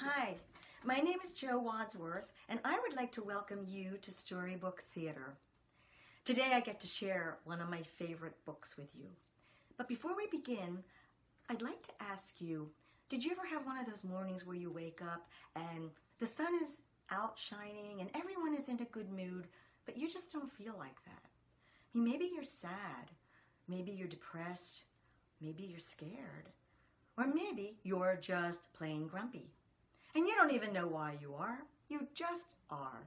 Hi, my name is Jo Wadsworth, and I would like to welcome you to Storybook Theater. Today I get to share one of my favorite books with you. But before we begin, I'd like to ask you, did you ever have one of those mornings where you wake up and the sun is out shining and everyone is in a good mood, but you just don't feel like that? I mean, maybe you're sad, maybe you're depressed, maybe you're scared, or maybe you're just plain grumpy. And you don't even know why you are. You just are.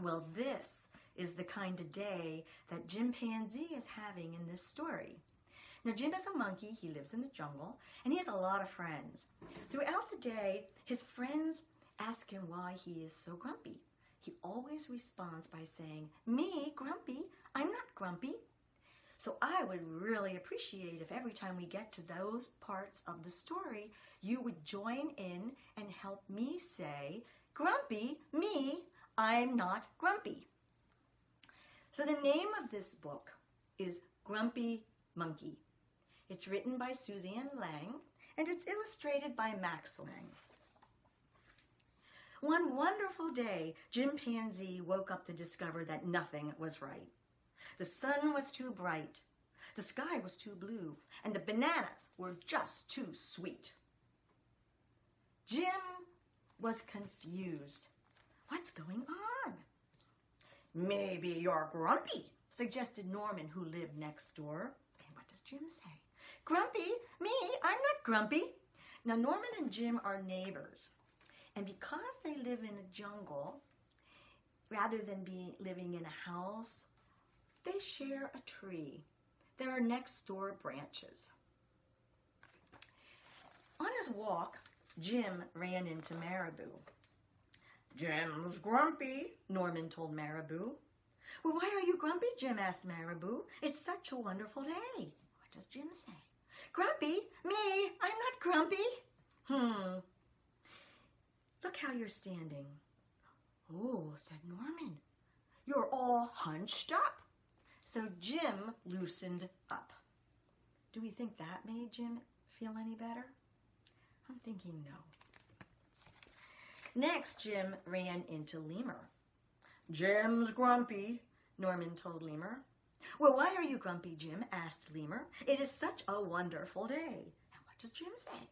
Well, this is the kind of day that Chimpanzee is having in this story. Now, Jim is a monkey. He lives in the jungle, and he has a lot of friends. Throughout the day, his friends ask him why he is so grumpy. He always responds by saying, "Me, grumpy? I'm not grumpy." So I would really appreciate if every time we get to those parts of the story, you would join in and help me say, "Grumpy, me, I'm not grumpy." So the name of this book is Grumpy Monkey. It's written by Suzanne Lang, and it's illustrated by Max Lang. One wonderful day, Chimpanzee woke up to discover that nothing was right. The sun was too bright, the sky was too blue, and the bananas were just too sweet. Jim was confused. What's going on? "Maybe you're grumpy," suggested Norman, who lived next door. And what does Jim say? "Grumpy? Me? I'm not grumpy." Now, Norman and Jim are neighbors. And because they live in a jungle, rather than living in a house, they share a tree. There are next door branches. On his walk, Jim ran into Marabou. "Jim's grumpy," Norman told Marabou. "Well, why are you grumpy, Jim?" asked Marabou. "It's such a wonderful day." What does Jim say? "Grumpy? Me? I'm not grumpy." "Look how you're standing." "Oh," said Norman, "you're all hunched up." So Jim loosened up. Do we think that made Jim feel any better? I'm thinking no. Next, Jim ran into Lemur. "Jim's grumpy," Norman told Lemur. "Well, why are you grumpy, Jim?" asked Lemur. "It is such a wonderful day." And what does Jim say?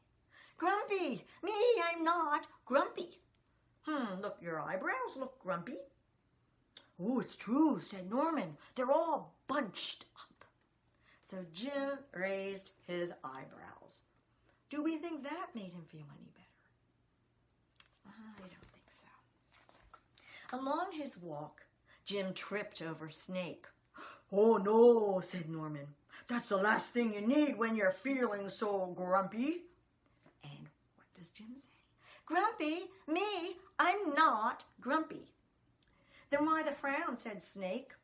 "Grumpy! Me, I'm not grumpy." Look, your eyebrows look grumpy." "Oh, it's true," said Norman. "They're all bunched up." So Jim raised his eyebrows. Do we think that made him feel any better? I don't think so. Along his walk, Jim tripped over Snake. "Oh no," said Norman. "That's the last thing you need when you're feeling so grumpy." And what does Jim say? "Grumpy? Me? I'm not grumpy." "Then why the frown?" said Snake.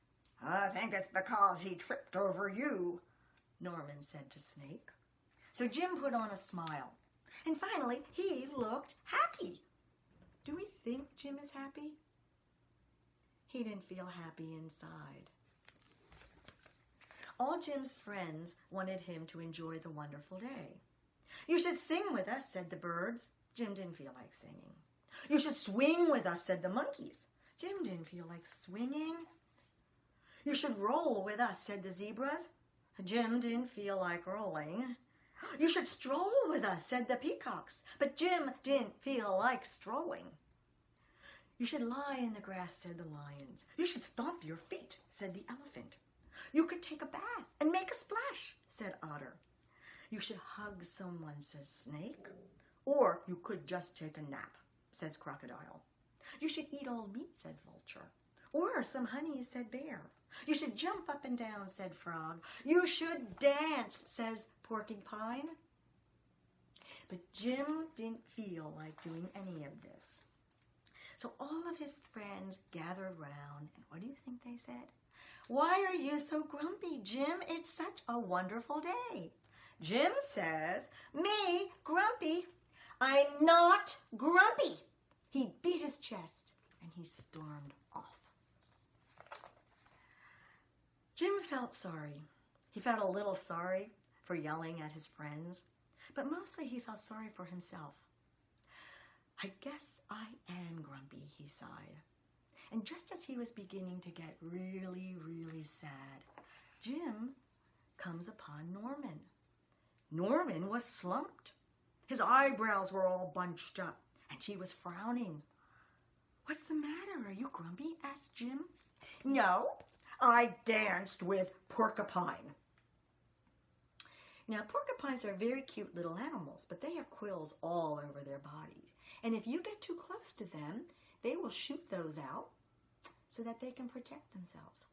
"I think it's because he tripped over you," Norman said to Snake. So Jim put on a smile. And finally, he looked happy. Do we think Jim is happy? He didn't feel happy inside. All Jim's friends wanted him to enjoy the wonderful day. "You should sing with us," said the birds. Jim didn't feel like singing. "You should swing with us," said the monkeys. Jim didn't feel like swinging. "You should roll with us," said the zebras. Jim didn't feel like rolling. "You should stroll with us," said the peacocks. But Jim didn't feel like strolling. "You should lie in the grass," said the lions. "You should stomp your feet," said the elephant. "You could take a bath and make a splash," said Otter. "You should hug someone," says Snake. "Or you could just take a nap," says Crocodile. "You should eat all meat," says Vulture. "Or some honey," said Bear. "You should jump up and down," said Frog. "You should dance," says Porcupine. But Jim didn't feel like doing any of this. So all of his friends gathered round, and what do you think they said? "Why are you so grumpy, Jim? It's such a wonderful day." Jim says, "Me, grumpy? I'm not grumpy." He beat his chest and he stormed off. Jim felt sorry. He felt a little sorry for yelling at his friends, but mostly he felt sorry for himself. I guess I am grumpy, he sighed. And just as he was beginning to get really, really sad, Jim comes upon Norman. Norman was slumped. His eyebrows were all bunched up, and he was frowning. "What's the matter? Are you grumpy?" asked Jim. "No, I danced with Porcupine." Now, porcupines are very cute little animals, but they have quills all over their bodies. And if you get too close to them, they will shoot those out so that they can protect themselves.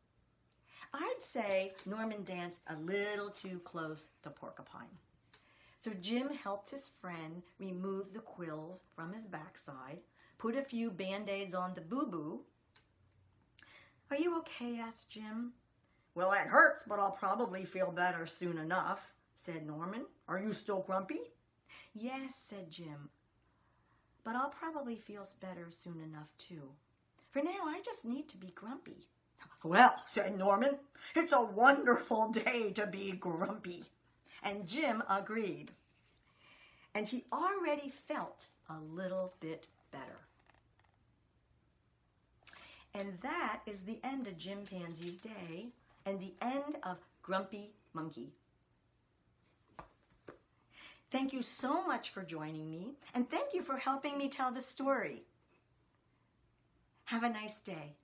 I'd say Norman danced a little too close to Porcupine. So Jim helped his friend remove the quills from his backside, put a few Band-Aids on the boo-boo. "Are you okay?" asked Jim. "Well, it hurts, but I'll probably feel better soon enough," said Norman. "Are you still grumpy?" "Yes," said Jim, "but I'll probably feel better soon enough too. For now, I just need to be grumpy." "Well," said Norman, "it's a wonderful day to be grumpy." And Jim agreed. And he already felt a little bit better. And that is the end of Jim Pansy's day and the end of Grumpy Monkey. Thank you so much for joining me, and thank you for helping me tell the story. Have a nice day.